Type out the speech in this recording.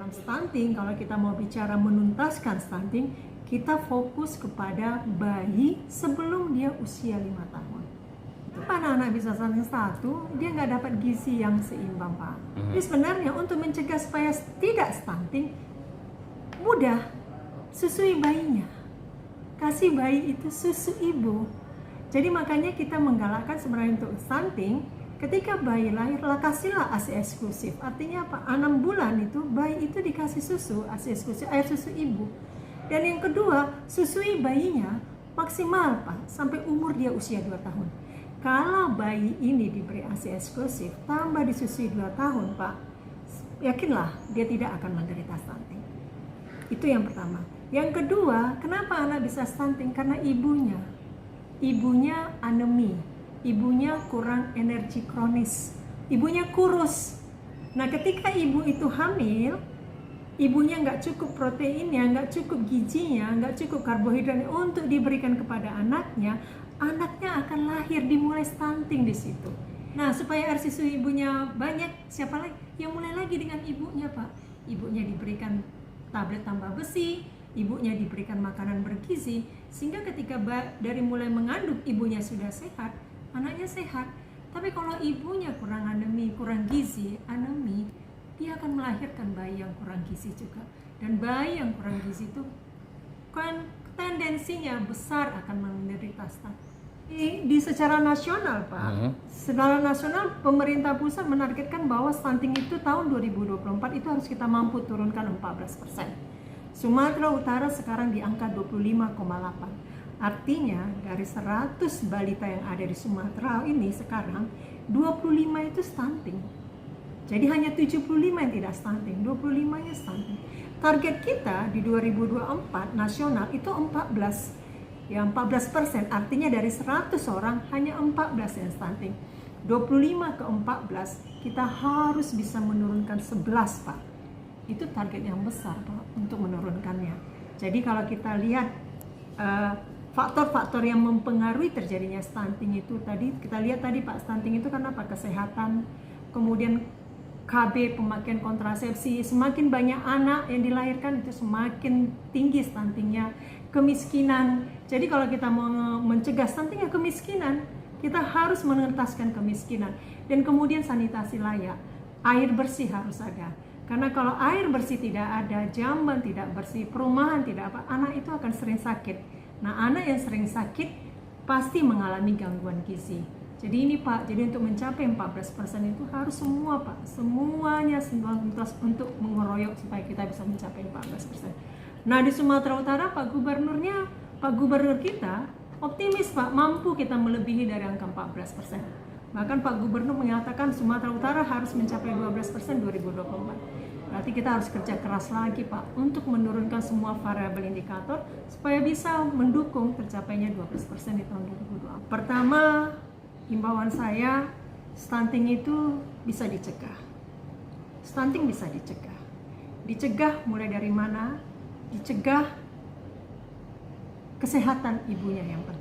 dalam stunting, kalau kita mau bicara menuntaskan stunting, kita fokus kepada bayi sebelum dia usia 5 tahun. Anak-anak bisa stunting 1, dia nggak dapat gizi yang seimbang, Pak. Jadi sebenarnya untuk mencegah supaya tidak stunting, mudah, susui bayinya. Kasih bayi itu susu ibu. Jadi makanya kita menggalakkan sebenarnya untuk stunting, ketika bayi lahir, kasihlah ASI eksklusif. Artinya apa? 6 bulan itu bayi itu dikasih susu, ASI eksklusif, air susu ibu. Dan yang kedua, susui bayinya maksimal, Pak, sampai umur dia usia 2 tahun. Kalau bayi ini diberi ASI eksklusif, tambah disusui 2 tahun, Pak, yakinlah dia tidak akan menderita stunting. Itu yang pertama. Yang kedua, kenapa anak bisa stunting? Karena ibunya anemi, ibunya kurang energi kronis, ibunya kurus. Nah, ketika ibu itu hamil, ibunya nggak cukup proteinnya, nggak cukup gizinya, nggak cukup karbohidratnya untuk diberikan kepada anaknya akan lahir dimulai stunting di situ. Nah, supaya air susu ibunya banyak, siapa lagi? Yang mulai lagi dengan ibunya, Pak. Ibunya diberikan tablet tambah besi, ibunya diberikan makanan bergizi, sehingga ketika dari mulai mengandung ibunya sudah sehat, anaknya sehat. Tapi kalau ibunya kurang anemi, kurang gizi, anemi, dia akan melahirkan bayi yang kurang gizi juga. Dan bayi yang kurang gizi itu kan tendensinya besar akan menderita stunting. Di secara nasional, Pak, secara nasional pemerintah pusat menargetkan bahwa stunting itu tahun 2024 itu harus kita mampu turunkan 14%. Sumatera Utara sekarang di angka 25,8. Artinya dari 100 balita yang ada di Sumatera ini sekarang 25 itu stunting. Jadi hanya 75 yang tidak stunting, 25-nya stunting. Target kita di 2024 nasional itu 14. Ya 14%, artinya dari 100 orang hanya 14 yang stunting. 25 ke 14, kita harus bisa menurunkan 11, Pak. Itu target yang besar, Pak, untuk menurunkannya. Jadi kalau kita lihat faktor-faktor yang mempengaruhi terjadinya stunting itu tadi, kita lihat tadi, Pak, stunting itu karena apa? Kesehatan, kemudian KB, pemakaian kontrasepsi, semakin banyak anak yang dilahirkan itu semakin tinggi stuntingnya. Kemiskinan, jadi kalau kita mau mencegah stunting ya kemiskinan, kita harus mengentaskan kemiskinan. Dan kemudian sanitasi layak, air bersih harus ada. Karena kalau air bersih tidak ada, jamban tidak bersih, perumahan tidak apa, anak itu akan sering sakit. Nah, anak yang sering sakit pasti mengalami gangguan gizi. Jadi ini, Pak, jadi untuk mencapai 14% itu harus semua, Pak, semuanya untuk mengeroyok supaya kita bisa mencapai 14%. Nah, di Sumatera Utara Pak Gubernur kita optimis, Pak, mampu kita melebihi dari angka 14%. Bahkan Pak Gubernur menyatakan Sumatera Utara harus mencapai 12% 2024. Berarti kita harus kerja keras lagi, Pak, untuk menurunkan semua variabel indikator supaya bisa mendukung tercapainya 12% di tahun 2024. Pertama, himbauan saya, stunting itu bisa dicegah. Stunting bisa dicegah. Dicegah mulai dari mana? Dicegah kesehatan ibunya yang penting.